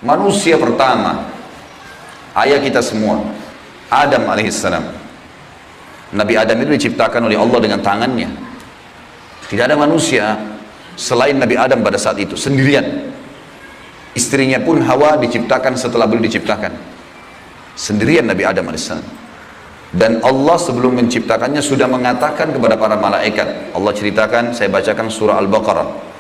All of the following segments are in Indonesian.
Manusia pertama, ayah kita semua, Adam alaihissalam. Nabi Adam itu diciptakan oleh Allah dengan tangannya. Tidak ada manusia selain Nabi Adam pada saat itu, sendirian. Istrinya pun Hawa diciptakan setelah beliau diciptakan. Sendirian Nabi Adam alaihissalam. Dan Allah sebelum menciptakannya sudah mengatakan kepada para malaikat. Allah ceritakan, saya bacakan surah Al-Baqarah.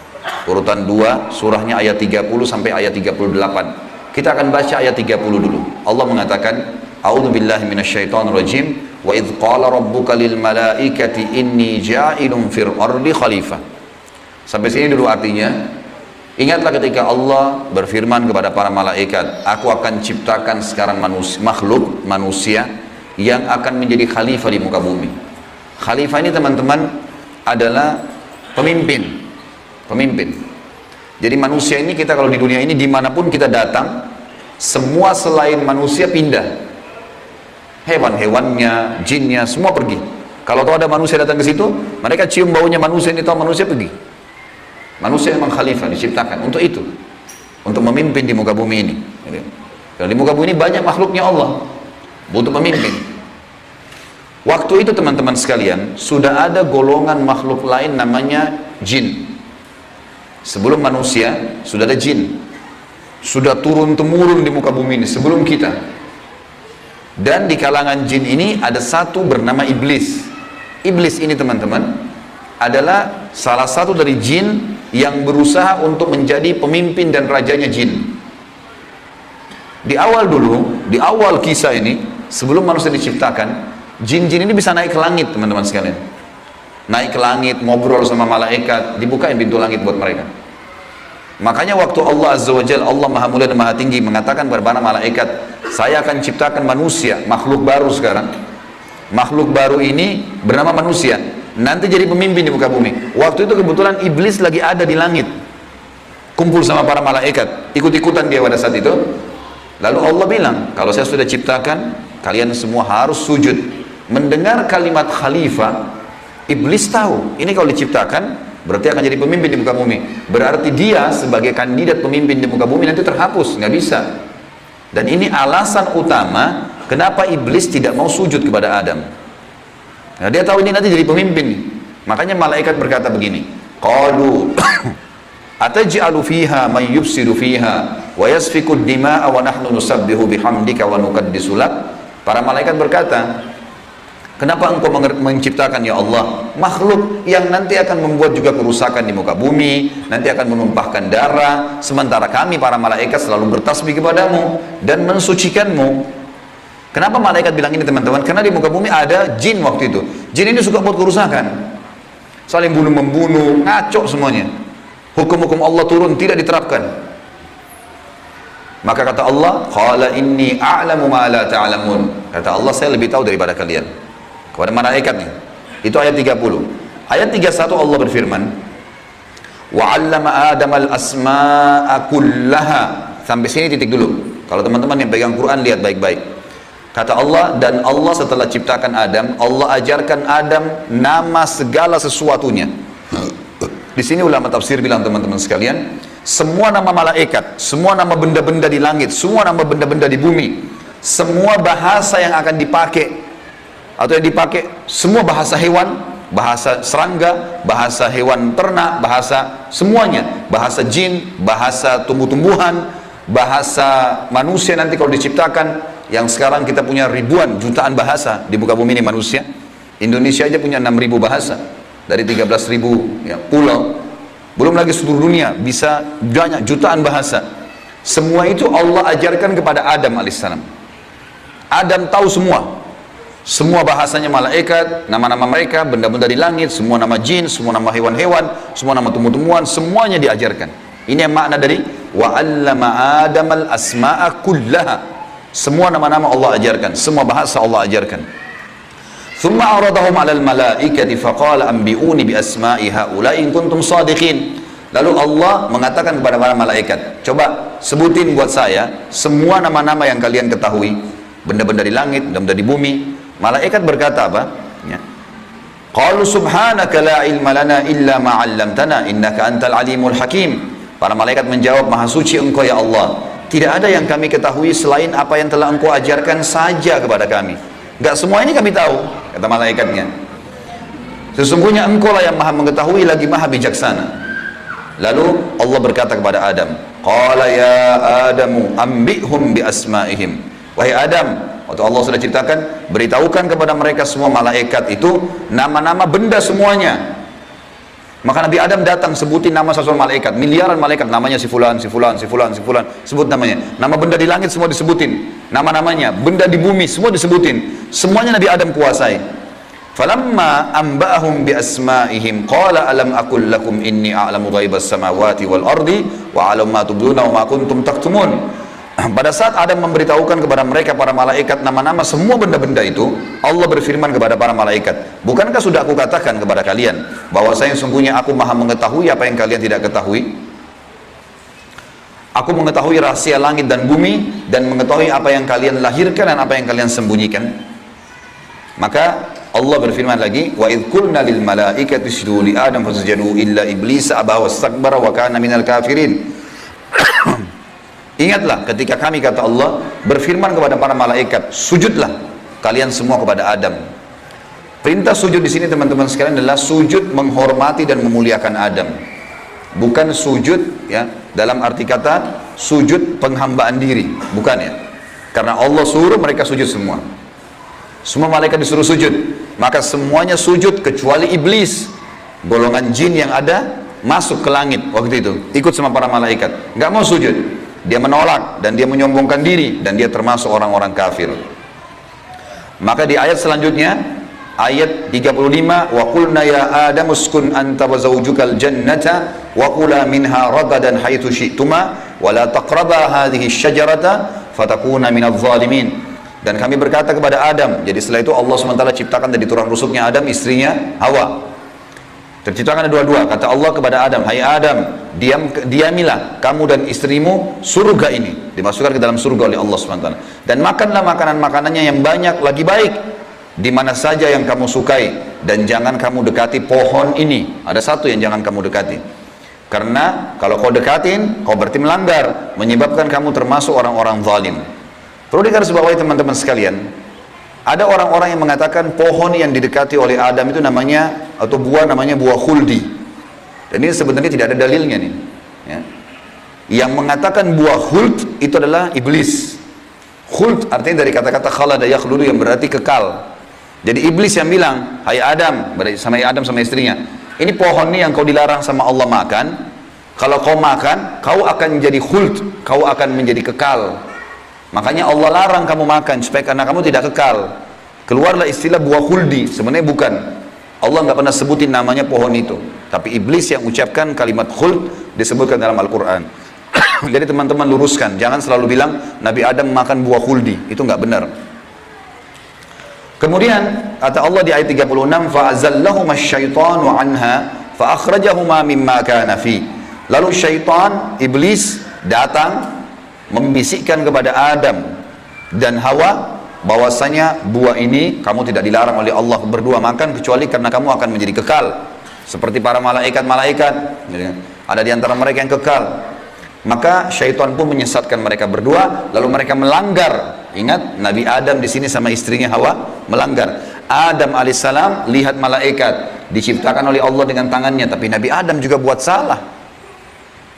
Urutan 2, surahnya ayat 30 sampai ayat 38. Kita akan baca ayat 30 dulu. Allah mengatakan, A'udzubillahi minasyaitonirrajim, wa idz qala rabbuka lil malaikati inni ja'ilun fil ardi khalifah. Sampai sini dulu artinya. Ingatlah ketika Allah berfirman kepada para malaikat, aku akan ciptakan sekarang makhluk manusia yang akan menjadi khalifah di muka bumi. Khalifah ini teman-teman adalah pemimpin. Jadi manusia ini, kita kalau di dunia ini dimanapun kita datang, semua selain manusia pindah. Hewan-hewannya, jinnya, semua pergi. Kalau tahu ada manusia datang ke situ, mereka cium baunya manusia, ini tahu manusia pergi. Manusia memang khalifah, diciptakan untuk itu, untuk memimpin di muka bumi ini. Kalau di muka bumi ini banyak makhluknya Allah, butuh pemimpin. Waktu itu teman-teman sekalian, sudah ada golongan makhluk lain namanya jin. Sebelum manusia, sudah ada jin. Sudah turun-temurun di muka bumi ini, sebelum kita. Dan di kalangan jin ini ada satu bernama iblis. Iblis ini teman-teman adalah salah satu dari jin yang berusaha untuk menjadi pemimpin dan rajanya jin. Di awal dulu, di awal kisah ini, sebelum manusia diciptakan, jin-jin ini bisa naik ke langit teman-teman sekalian. Naik ke langit, ngobrol sama malaikat, dibukain pintu langit buat mereka. Makanya waktu Allah Azza wa Jalla, Allah Maha Mulia dan Maha Tinggi, mengatakan kepada para malaikat, saya akan ciptakan manusia, makhluk baru sekarang. Makhluk baru ini bernama manusia, nanti jadi pemimpin di muka bumi. Waktu itu kebetulan iblis lagi ada di langit, kumpul sama para malaikat, ikut-ikutan dia pada saat itu. Lalu Allah bilang, kalau saya sudah ciptakan, kalian semua harus sujud. Mendengar kalimat khalifah, iblis tahu, ini kalau diciptakan, berarti akan jadi pemimpin di muka bumi. Berarti dia sebagai kandidat pemimpin di muka bumi nanti terhapus, nggak bisa. Dan ini alasan utama kenapa iblis tidak mau sujud kepada Adam. Nah, dia tahu ini nanti jadi pemimpin. Makanya malaikat berkata begini, qalu ataj'alu fiha man yufsidu fiha wa yasfiku ad-dima'a wa nahnu nusabbihu bihamdika wa nuqaddisu lak. Para malaikat berkata, kenapa engkau menciptakan ya Allah makhluk yang nanti akan membuat juga kerusakan di muka bumi, nanti akan menumpahkan darah, sementara kami para malaikat selalu bertasbih kepadamu dan mensucikanmu. Kenapa malaikat bilang ini teman-teman? Karena di muka bumi ada jin waktu itu. Jin ini suka buat kerusakan, saling bunuh-membunuh, ngaco semuanya. Hukum-hukum Allah turun, tidak diterapkan. Maka kata Allah, qala inni a'lamu ma la ta'lamun. Kata Allah, saya lebih tahu daripada kalian. Kepada malaikat nih. Itu ayat 30. Ayat 31 Allah berfirman, wa 'allama Adam al-asma'a kullaha. Sampai sini titik dulu. Kalau teman-teman yang pegang Quran lihat baik-baik. Kata Allah, dan Allah setelah ciptakan Adam, Allah ajarkan Adam nama segala sesuatunya. Di sini ulama tafsir bilang teman-teman sekalian, semua nama malaikat, semua nama benda-benda di langit, semua nama benda-benda di bumi, semua bahasa yang akan dipakai atau yang dipakai, semua bahasa hewan, bahasa serangga, bahasa hewan ternak, bahasa semuanya, bahasa jin, bahasa tumbuh-tumbuhan, bahasa manusia nanti kalau diciptakan, yang sekarang kita punya ribuan, jutaan bahasa di muka bumi ini manusia. Indonesia aja punya 6.000 bahasa dari 13.000 ya, pulau. Belum lagi seluruh dunia bisa banyak jutaan bahasa. Semua itu Allah ajarkan kepada Adam alaihissalam. Adam tahu semua bahasanya malaikat, nama-nama mereka, benda-benda di langit, semua nama jin, semua nama hewan-hewan, semua nama tumbuh-tumbuhan, semuanya diajarkan. Ini yang makna dari wa 'allama Adamal asma'a kullaha. Semua nama-nama Allah ajarkan, semua bahasa Allah ajarkan. Thumma aradahum 'alal malaikati faqala anbi'uni bi asma'i haula'i in kuntum shadiqin. Lalu Allah mengatakan kepada para malaikat, coba sebutin buat saya semua nama-nama yang kalian ketahui, benda-benda di langit, benda-benda di bumi. Malaikat berkata apa? Ya. Qalu subhanaka la ilma lana illa ma 'allamtana innaka antal alimul hakim. Para malaikat menjawab, maha suci engkau ya Allah, Tidak ada yang kami ketahui selain apa yang telah engkau ajarkan saja kepada kami. Enggak semua ini kami tahu, kata malaikatnya. Sesungguhnya engkau lah yang maha mengetahui lagi maha bijaksana. Lalu Allah berkata kepada Adam, qala ya Adamu ambihum bi asma'ihim. Wahai Adam, waktu Allah sudah ciptakan, beritahukan kepada mereka semua malaikat itu nama-nama benda semuanya. Maka Nabi Adam datang sebutin nama satu malaikat, miliaran malaikat, namanya si fulan, si fulan, si fulan, si fulan, sebut namanya. Nama benda di langit semua disebutin, nama-namanya, benda di bumi semua disebutin. Semuanya Nabi Adam kuasai. Falamma amba'ahum bi asma'ihim qala alam aqul lakum inni a'lamu ghaibas samawati wal ardi wa a'lamu ma tubduna wa ma kuntum taktumun. Pada saat Adam memberitahukan kepada mereka para malaikat nama-nama semua benda-benda itu, Allah berfirman kepada para malaikat, bukankah sudah aku katakan kepada kalian bahwasanya sungguhnya aku maha mengetahui apa yang kalian tidak ketahui? Aku mengetahui rahasia langit dan bumi dan mengetahui apa yang kalian lahirkan dan apa yang kalian sembunyikan. Maka Allah berfirman lagi, wa idh qulna lil malaikati isjudu li adam fasajadu illa iblis aba wastakbara wa kana minal kafirin. Ingatlah ketika kami, kata Allah, berfirman kepada para malaikat, sujudlah kalian semua kepada Adam. Perintah sujud di sini teman-teman sekalian adalah sujud menghormati dan memuliakan Adam. Bukan sujud ya dalam arti kata sujud penghambaan diri, bukan ya. Karena Allah suruh mereka sujud semua. Semua malaikat disuruh sujud, maka semuanya sujud kecuali iblis, golongan jin yang ada masuk ke langit waktu itu, ikut sama para malaikat, nggak mau sujud. Dia menolak dan dia menyombongkan diri dan dia termasuk orang-orang kafir. Maka di ayat selanjutnya, ayat 35, wa qulna ya Adam uskun anta wa zawjukal jannata wa kula minha ragadan haitsu syi'tuma wa la taqraba hadhihi syajarata fatakuna minadh dhalimin. Dan kami berkata kepada Adam, jadi setelah itu Allah SWT ciptakan dari tulang rusuknya Adam, istrinya Hawa. Terciptakan dua-dua. Kata Allah kepada Adam, hai Adam, diamilah kamu dan istrimu surga ini, dimasukkan ke dalam surga oleh Allah SWT, dan makanlah makanan-makanannya yang banyak lagi baik di mana saja yang kamu sukai, dan jangan kamu dekati pohon ini. Ada satu yang jangan kamu dekati, karena kalau kau dekatin kau berarti melanggar, menyebabkan kamu termasuk orang-orang zalim. Perlu digarisbawahi teman-teman sekalian, ada orang-orang yang mengatakan pohon yang didekati oleh Adam itu namanya, atau buah namanya buah khuldi. Dan ini sebenarnya tidak ada dalilnya nih ya. Yang mengatakan buah khuld itu adalah iblis. Khuld artinya dari kata-kata khalada yakhludu yang berarti kekal. Jadi iblis yang bilang, hai Adam, sama Adam sama istrinya, ini pohon nih yang kau dilarang sama Allah makan, kalau kau makan kau akan menjadi khuld, kau akan menjadi kekal. Makanya Allah larang kamu makan supaya karena kamu tidak kekal. Keluarlah istilah buah khuldi, sebenarnya bukan. Allah nggak pernah sebutin namanya pohon itu, tapi iblis yang ucapkan kalimat khuld disebutkan dalam Al-Quran. Jadi teman-teman luruskan, jangan selalu bilang Nabi Adam makan buah khuldi, itu nggak benar. Kemudian kata Allah di ayat 36, fa'azallahuma syaitanu anha fa'akhrajahuma mimma kana fi. Lalu syaitan, iblis datang membisikkan kepada Adam dan Hawa bahwasanya buah ini kamu tidak dilarang oleh Allah berdua makan kecuali karena kamu akan menjadi kekal seperti para malaikat-malaikat. Ada di antara mereka yang kekal. Maka syaitan pun menyesatkan mereka berdua, lalu mereka melanggar. Ingat, Nabi Adam di sini sama istrinya Hawa melanggar. Adam alaihissalam lihat malaikat diciptakan oleh Allah dengan tangannya, tapi Nabi Adam juga buat salah.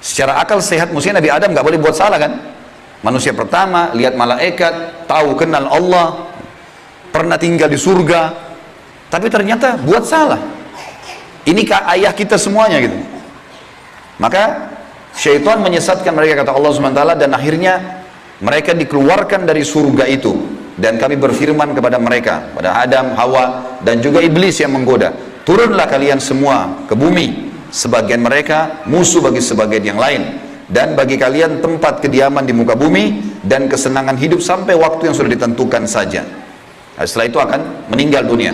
Secara akal sehat mestinya Nabi Adam nggak boleh buat salah kan? Manusia pertama lihat malaikat, tahu kenal Allah, pernah tinggal di surga, tapi ternyata buat salah. Ini ayah kita semuanya gitu. Maka syaitan menyesatkan mereka, kata Allah SWT, dan akhirnya mereka dikeluarkan dari surga itu. Dan kami berfirman kepada mereka, pada Adam, Hawa, dan juga iblis yang menggoda, turunlah kalian semua ke bumi, sebagian mereka musuh bagi sebagian yang lain, dan bagi kalian tempat kediaman di muka bumi dan kesenangan hidup sampai waktu yang sudah ditentukan saja. Nah, setelah itu akan meninggal dunia.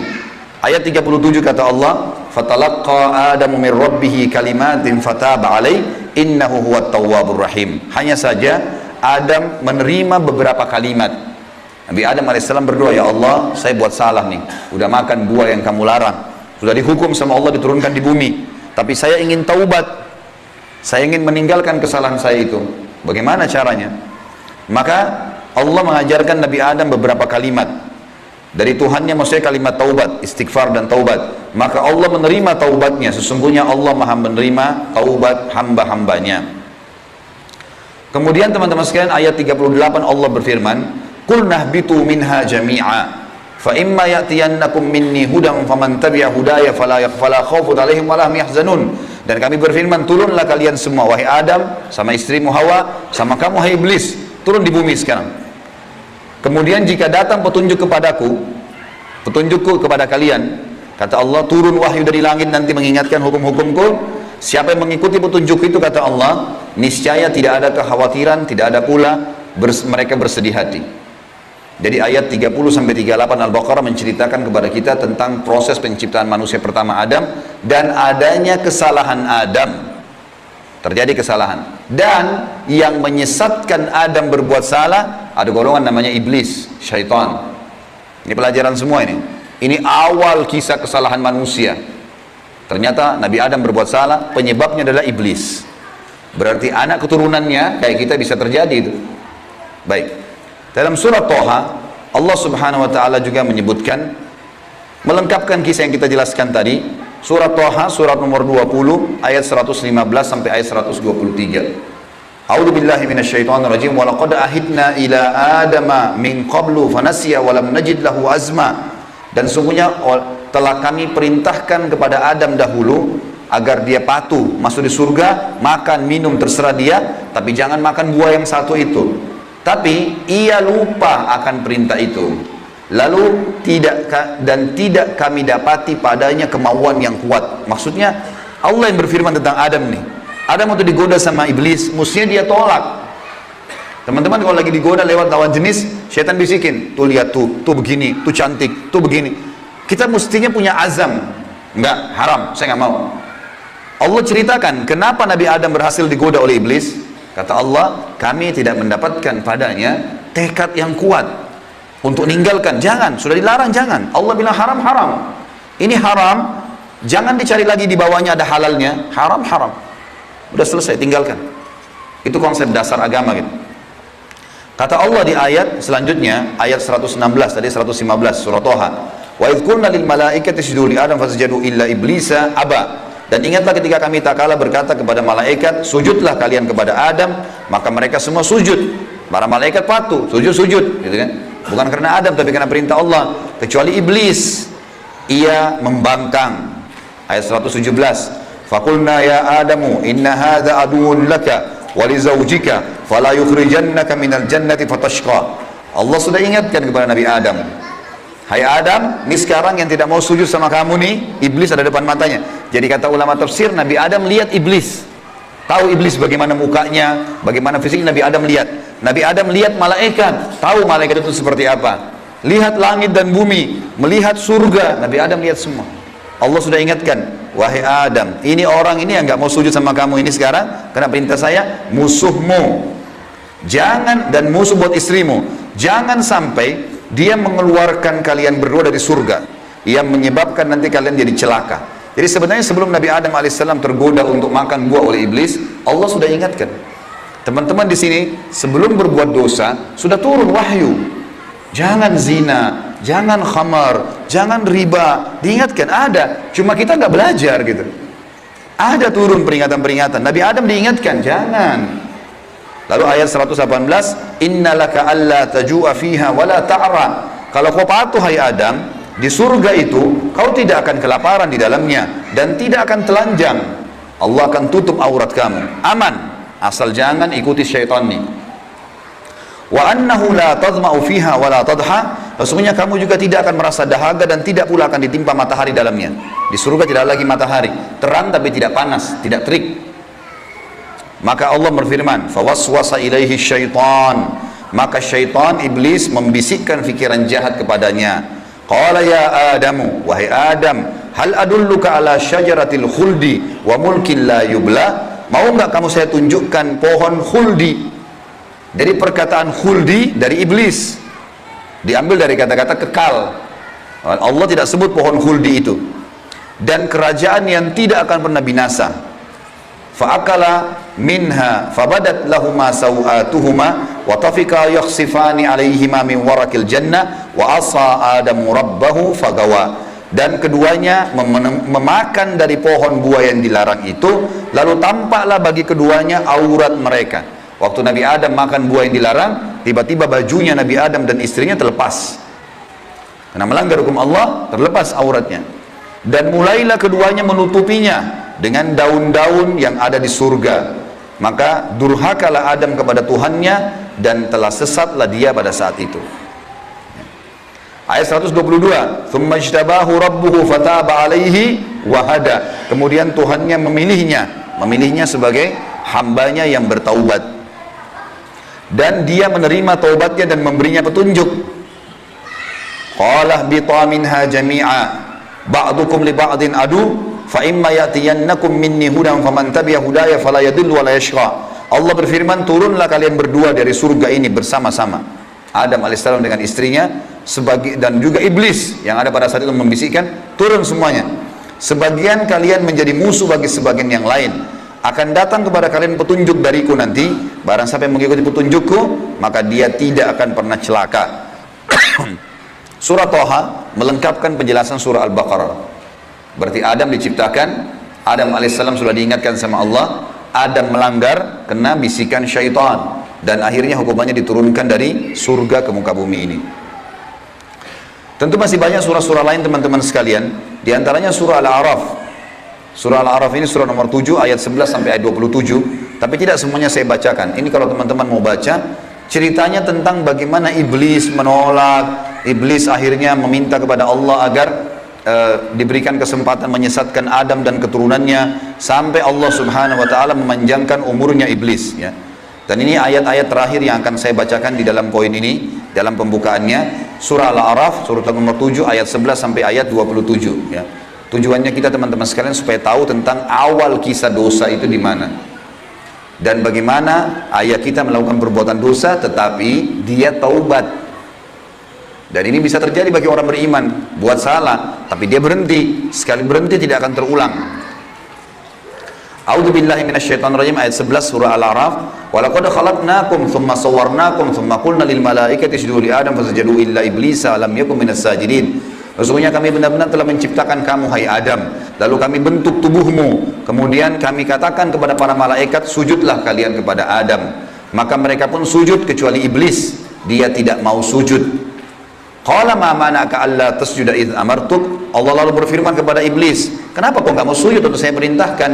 Ayat 37 kata Allah, fatalaqqa adamu min rabbih kalimatin fataba alaihi innahu huwat tawwabur rahim. Hanya saja Adam menerima beberapa kalimat. Nabi Adam alaihissalam berdoa, ya Allah, saya buat salah nih, udah makan buah yang kamu larang, sudah dihukum sama Allah diturunkan di bumi, tapi saya ingin taubat, saya ingin meninggalkan kesalahan saya itu. Bagaimana caranya? Maka Allah mengajarkan Nabi Adam beberapa kalimat dari Tuhannya, maksudnya kalimat taubat, istighfar dan taubat. Maka Allah menerima taubatnya. Sesungguhnya Allah maha menerima taubat hamba-hambanya. Kemudian teman-teman sekalian, ayat 38 Allah berfirman, Qul nahbitu minha jami'a fa imma ya'tiyannakum minni hudan faman tabi'a hudaya fala khaufun 'alaihim wa la hum yahzanun. Dan kami berfirman, turunlah kalian semua, wahai Adam, sama istrimu Hawa, sama kamu hai iblis, turun di bumi sekarang. Kemudian jika datang petunjuk kepadaku, petunjukku kepada kalian, kata Allah, turun wahyu dari langit nanti mengingatkan hukum-hukumku. Siapa yang mengikuti petunjuk itu, kata Allah, niscaya tidak ada kekhawatiran, tidak ada pula mereka bersedih hati. Jadi ayat 30-38 Al-Baqarah menceritakan kepada kita tentang proses penciptaan manusia pertama Adam dan adanya kesalahan Adam. Terjadi kesalahan. Dan yang menyesatkan Adam berbuat salah, ada golongan namanya iblis, syaitan. Ini pelajaran semua ini. Ini awal kisah kesalahan manusia. Ternyata Nabi Adam berbuat salah, penyebabnya adalah iblis. Berarti anak keturunannya kayak kita bisa terjadi itu. Baik. Dalam surat Toha, Allah subhanahu wa ta'ala juga menyebutkan, melengkapkan kisah yang kita jelaskan tadi. Surat Toha, surat nomor 20, ayat 115 sampai ayat 123. A'udzu billahi minasyaitonir rajim. Wa laqad ahidna ila adama min qablu fanasiya wa lam najid lahu azma. Dan sungguhnya telah kami perintahkan kepada Adam dahulu agar dia patuh masuk di surga, makan minum terserah dia, tapi jangan makan buah yang satu itu. Tapi ia lupa akan perintah itu. Lalu tidak kami dapati padanya kemauan yang kuat. Maksudnya Allah yang berfirman tentang Adam nih. Adam waktu digoda sama iblis, mestinya dia tolak. Teman-teman kalau lagi digoda lewat lawan jenis, syaitan bisikin, tuh lihat tuh begini, tuh cantik, tuh begini. Kita mestinya punya azam. Enggak, haram, saya nggak mau. Allah ceritakan kenapa Nabi Adam berhasil digoda oleh iblis. Kata Allah, kami tidak mendapatkan padanya tekad yang kuat untuk meninggalkan. Jangan, sudah dilarang, jangan. Allah bilang haram, haram. Ini haram, jangan dicari lagi di bawahnya ada halalnya. Haram, haram. Udah selesai, tinggalkan. Itu konsep dasar agama gitu. Kata Allah di ayat selanjutnya, ayat 116, tadi 115 surah Toha. Wa idh qulna lil malaikati isjudu li Adam fasajadu illa iblisa aba. Dan ingatlah ketika kami tak kalah berkata kepada malaikat, sujudlah kalian kepada Adam, maka mereka semua sujud. Para malaikat patuh, sujud, gitu kan? Bukan karena Adam, tapi karena perintah Allah. Kecuali iblis, ia membangkang. Ayat 117. Faqulna ya Adamu, inna hadza aduwwun laka wa li zawjika, fala yukhrijannaka minal jannati fatashqa. Allah sudah ingatkan kepada Nabi Adam. Hai Adam, ini sekarang yang tidak mau sujud sama kamu nih, iblis ada depan matanya. Jadi kata ulama tafsir, Nabi Adam lihat iblis. Tahu iblis bagaimana mukanya, bagaimana fisik Nabi Adam lihat. Nabi Adam lihat malaikat, tahu malaikat itu seperti apa. Lihat langit dan bumi, melihat surga, Nabi Adam lihat semua. Allah sudah ingatkan, wahai Adam, ini orang ini yang nggak mau sujud sama kamu ini sekarang, karena perintah saya, musuhmu. Jangan, dan musuh buat istrimu. Jangan sampai dia mengeluarkan kalian berdua dari surga, yang menyebabkan nanti kalian jadi celaka. Jadi sebenarnya sebelum Nabi Adam alaihissalam tergoda untuk makan buah oleh iblis, Allah sudah ingatkan. Teman-teman di sini sebelum berbuat dosa sudah turun wahyu. Jangan zina, jangan khamar, jangan riba. Diingatkan ada, cuma kita nggak belajar gitu. Ada turun peringatan-peringatan. Nabi Adam diingatkan, jangan. Lalu ayat 118, innalaka alla tajua fiha wala ta'ra. Kalau kau patuh hai Adam, di surga itu kau tidak akan kelaparan di dalamnya dan tidak akan telanjang. Allah akan tutup aurat kamu. Aman, asal jangan ikuti syaitan nih. Wa annahu la tadma'u fiha wala tadha. Sesungguhnya kamu juga tidak akan merasa dahaga dan tidak pula akan ditimpa matahari dalamnya. Di surga tidak lagi matahari, terang tapi tidak panas, tidak terik. Maka Allah berfirman, fawaswasa ilaihi syaitan. Maka syaitan, iblis membisikkan fikiran jahat kepadanya. Qala ya Adamu, wahai Adam, hal adulluka ala syajaratil khuldi wa mulkin la yubla. Mau enggak kamu saya tunjukkan pohon khuldi? Dari perkataan khuldi dari iblis, diambil dari kata-kata kekal. Allah tidak sebut pohon khuldi itu. Dan kerajaan yang tidak akan pernah binasa. Fa'akala minha fabadat lahuma sawatuhuma wa tafika yakhsifani alaihima min warakil jannah wa asa adamu rabbahu fagawa. Dan keduanya memakan dari pohon buah yang dilarang itu, lalu tampaklah bagi keduanya aurat mereka. Waktu Nabi Adam makan buah yang dilarang, tiba-tiba bajunya Nabi Adam dan istrinya terlepas. Karena melanggar hukum Allah, terlepas auratnya. Dan mulailah keduanya menutupinya dengan daun-daun yang ada di surga. Maka durhakalah Adam kepada Tuhannya dan telah sesatlah dia pada saat itu. Ayat 122, "Tsumma ijtabahu rabbuhu fataba 'alaihi wa hada." Kemudian Tuhannya memilihnya sebagai hambanya yang bertaubat. Dan dia menerima taubatnya dan memberinya petunjuk. Qala bita minha jami'a ba'dukum li ba'din adu fa imma ya'tiyannakum minni hudan faman tabi'a hudaya fala yadhillu wa la yashqa. Allah berfirman, turunlah kalian berdua dari surga ini bersama-sama. Adam alaihissalam dengan istrinya dan juga iblis yang ada pada saat itu membisikkan, turun semuanya. Sebagian kalian menjadi musuh bagi sebagian yang lain. Akan datang kepada kalian petunjuk dariku nanti, barang siapa yang mengikuti petunjukku, maka dia tidak akan pernah celaka. Surah Thaha melengkapkan penjelasan surah Al-Baqarah. Berarti Adam diciptakan, Adam alaihissalam sudah diingatkan sama Allah, Adam melanggar, kena bisikan syaitan, dan akhirnya hukumannya diturunkan dari surga ke muka bumi ini. Tentu masih banyak surah-surah lain teman-teman sekalian, diantaranya surah Al-A'raf. Surah Al-A'raf ini surah nomor 7 ayat 11 sampai ayat 27, tapi tidak semuanya saya bacakan. Ini kalau teman-teman mau baca, ceritanya tentang bagaimana iblis menolak, iblis akhirnya meminta kepada Allah agar diberikan kesempatan menyesatkan Adam dan keturunannya, sampai Allah subhanahu wa ta'ala memanjangkan umurnya iblis, ya. Dan ini ayat-ayat terakhir yang akan saya bacakan di dalam poin ini, dalam pembukaannya, surah Al-A'raf, surah nomor 7 ayat 11 sampai ayat 27, ya. Tujuannya kita teman-teman sekalian supaya tahu tentang awal kisah dosa itu di mana. Dan bagaimana ayah kita melakukan perbuatan dosa tetapi dia taubat. Dan ini bisa terjadi bagi orang beriman, buat salah tapi dia berhenti, sekali berhenti tidak akan terulang. A'udzubillahi minasyaitonirrajim, ayat 11 surah Al-A'raf. Walaqad khalaqnakum tsumma sawwarnakum tsumma qulna lil malaikati isjudu li adam fasajadu illa iblisa lam yakun minas sajidin. Sesungguhnya kami benar-benar telah menciptakan kamu hai Adam, lalu kami bentuk tubuhmu, kemudian kami katakan kepada para malaikat, sujudlah kalian kepada Adam. Maka mereka pun sujud kecuali iblis, dia tidak mau sujud. Qala ma mana'aka alla tasjuda idh amartuk. Allah lalu berfirman kepada iblis, kenapa kau enggak mau sujud untuk saya perintahkan?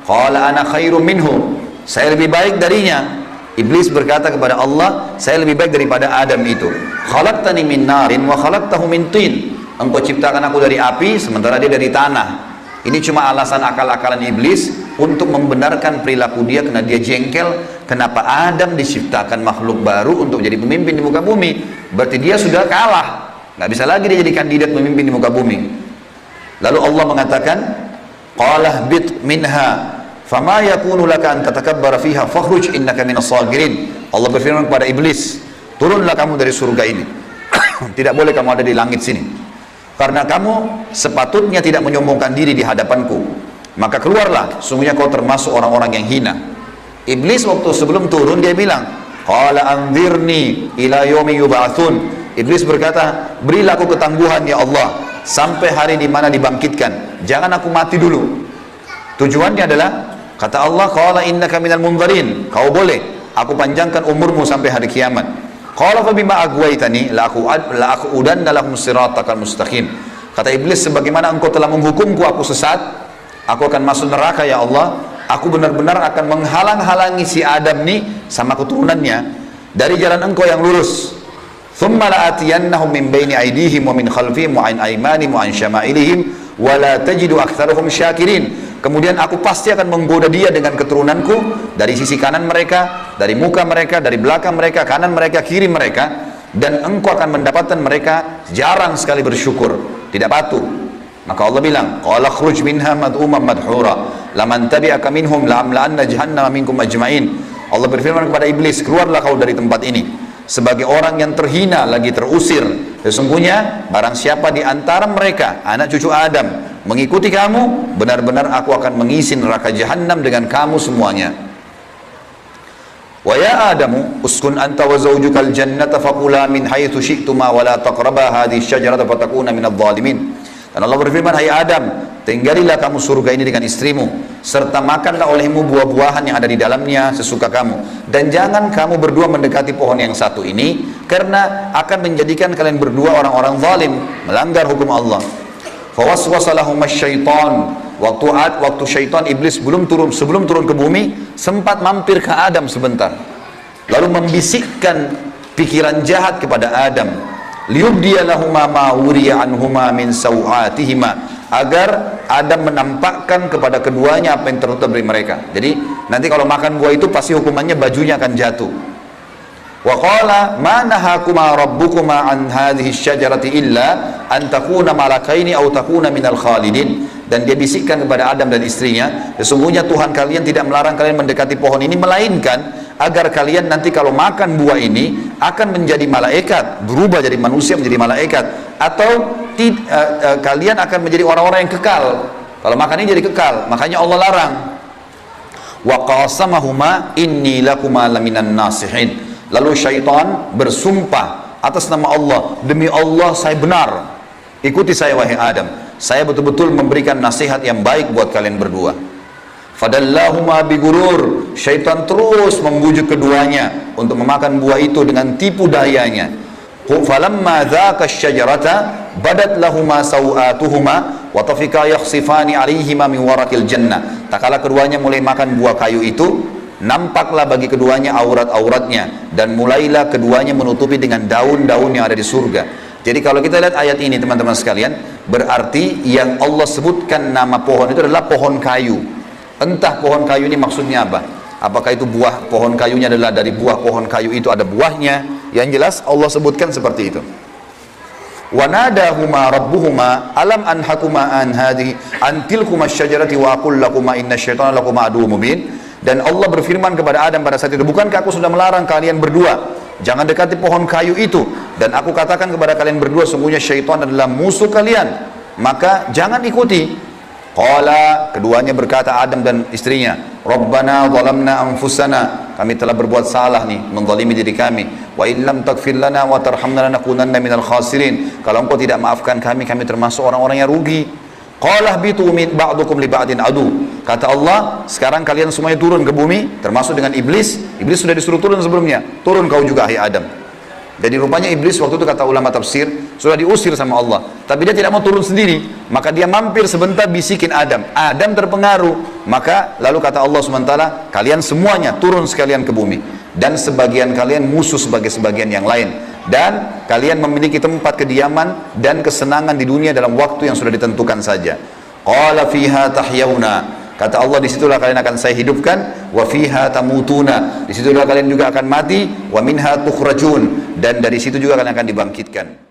Qala ana khairum minhu, saya lebih baik darinya. Iblis berkata kepada Allah, saya lebih baik daripada Adam itu. Khalaqtani min narin wa khalaqtahu min tin. Engkau ciptakan aku dari api, sementara dia dari tanah. Ini cuma alasan akal-akalan iblis untuk membenarkan perilaku dia, karena dia jengkel. Kenapa Adam diciptakan makhluk baru untuk jadi pemimpin di muka bumi? Berarti dia sudah kalah, nggak bisa lagi dia jadi kandidat pemimpin di muka bumi. Lalu Allah mengatakan, qala bit minha fama yakunu laka an tatakabbara fiha fakhruj innaka minas sagirin. Allah berfirman kepada iblis, turunlah kamu dari surga ini. Tidak boleh kamu ada di langit sini, karena kamu sepatutnya tidak menyombongkan diri di hadapanku. Maka keluarlah, sungguhnya kau termasuk orang-orang yang hina. Iblis waktu sebelum turun dia bilang, qala anzirni ila yaumi yub'atsun. Iblis berkata, berilah aku ketangguhan ya Allah sampai hari di mana dibangkitkan, jangan aku mati dulu. Tujuannya adalah, kata Allah, qala innaka minal munzarin, kau boleh aku panjangkan umurmu sampai hari kiamat. Qala fa bima aghwaytani la aqudanna lahum siratakal mustaqim. Kata iblis, sebagaimana engkau telah menghukumku aku sesat, aku akan masuk neraka ya Allah. Aku benar-benar akan menghalang-halangi si Adam nih sama keturunannya dari jalan engkau yang lurus. Thumma la'atiyannahum min baini aydihim wa min khalfihim wa an aymanihim wa an syama'ilihim wa la tajidu aktsarahum syakirin. Kemudian aku pasti akan menggoda dia dengan keturunanku dari sisi kanan mereka, dari muka mereka, dari belakang mereka, kanan mereka, kiri mereka, dan engkau akan mendapatkan mereka jarang sekali bersyukur, tidak patuh. Maka Allah bilang, qala khruj minha mad'uman madhura laman tabi'aka minhum la'amla'anna jahannama minkum ajma'in. Allah berfirman kepada iblis, keluarlah kau dari tempat ini sebagai orang yang terhina lagi terusir. Sesungguhnya barang siapa di antara mereka anak cucu Adam mengikuti kamu, benar-benar aku akan mengisi neraka jahanam dengan kamu semuanya. Wa ya Adamu uskun anta wa zawjukal jannata faqula min haitsu syi'tuma wa la taqraba hadhihi syajarata fatakuna minadh dhalimin. Dan Allah berfirman, hai Adam, tinggalilah kamu surga ini dengan istrimu, serta makanlah olehmu buah-buahan yang ada di dalamnya sesuka kamu, dan jangan kamu berdua mendekati pohon yang satu ini, karena akan menjadikan kalian berdua orang-orang zalim, melanggar hukum Allah. Fawaswasa lahumas syaitan, waktu syaitan iblis sebelum turun ke bumi, sempat mampir ke Adam sebentar, lalu membisikkan pikiran jahat kepada Adam, liyubdiya lahuma ma wuriya anhuma min sawatihima, agar Adam menampakkan kepada keduanya apa yang tertutup dari mereka. Jadi nanti kalau makan buah itu pasti hukumannya bajunya akan jatuh. Wa qala ma nahakuma rabbukuma an hadhihi syajarati illa an takuna malakaini aw takuna minal khalidin. Dan dia bisikkan kepada Adam dan istrinya, sesungguhnya Tuhan kalian tidak melarang kalian mendekati pohon ini, melainkan agar kalian nanti kalau makan buah ini akan menjadi malaikat, berubah jadi manusia menjadi malaikat, atau kalian akan menjadi orang-orang yang kekal. Kalau makan ini jadi kekal, makanya Allah larang. Wa qasamahuma inni lakuma laminan nasihin. Lalu syaitan bersumpah atas nama Allah, demi Allah saya benar, ikuti saya wahai Adam, saya betul-betul memberikan nasihat yang baik buat kalian berdua. Fadallahuma bigurur, syaitan terus membujuk keduanya untuk memakan buah itu dengan tipu dayanya. Falamma dzaka asyajarata badat lahuma sawatuhuma wa tafika yakhsifani alaihima min warakil jannah. Tak kala keduanya mulai makan buah kayu itu, nampaklah bagi keduanya aurat-auratnya, dan mulailah keduanya menutupi dengan daun-daun yang ada di surga. Jadi kalau kita lihat ayat ini teman-teman sekalian, berarti yang Allah sebutkan nama pohon itu adalah pohon kayu. Entah pohon kayu ini maksudnya apa, apakah itu buah pohon kayunya adalah dari buah pohon kayu itu ada buahnya, yang jelas Allah sebutkan seperti itu. Wa nadahuma rabbuhuma alam anhakuma an hadhihi an tilkuma asyajarati wa aqul lakuma inna syaitana lakuma aduwwum mubin. Dan Allah berfirman kepada Adam pada saat itu, bukankah aku sudah melarang kalian berdua jangan dekati pohon kayu itu, dan aku katakan kepada kalian berdua sungguhnya syaitan adalah musuh kalian, maka jangan ikuti. Qala, keduanya berkata Adam dan istrinya, Rabbana zalamna anfusana, kami telah berbuat salah nih, menzalimi diri kami, wa illam taghfir lana wa tarhamna lanakunanna minal khasirin, kalau engkau tidak maafkan kami termasuk orang-orang yang rugi. Qala bitu min ba'dukum li ba'din adu, kata Allah, sekarang kalian semuanya turun ke bumi, termasuk dengan iblis. Iblis sudah disuruh turun sebelumnya, turun kau juga hai Adam. Jadi rupanya iblis waktu itu kata ulama tafsir sudah diusir sama Allah, tapi dia tidak mau turun sendiri, maka dia mampir sebentar bisikin Adam. Adam terpengaruh, maka lalu kata Allah SWT, kalian semuanya turun sekalian ke bumi, dan sebagian kalian musuh sebagai sebagian yang lain, dan kalian memiliki tempat kediaman dan kesenangan di dunia dalam waktu yang sudah ditentukan saja. Qala fiha tahyawna, kata Allah, disitulah kalian akan saya hidupkan, wa fiha tamutuna, disitulah kalian juga akan mati, wa minha tukhrajun, dan dari situ juga kalian akan dibangkitkan.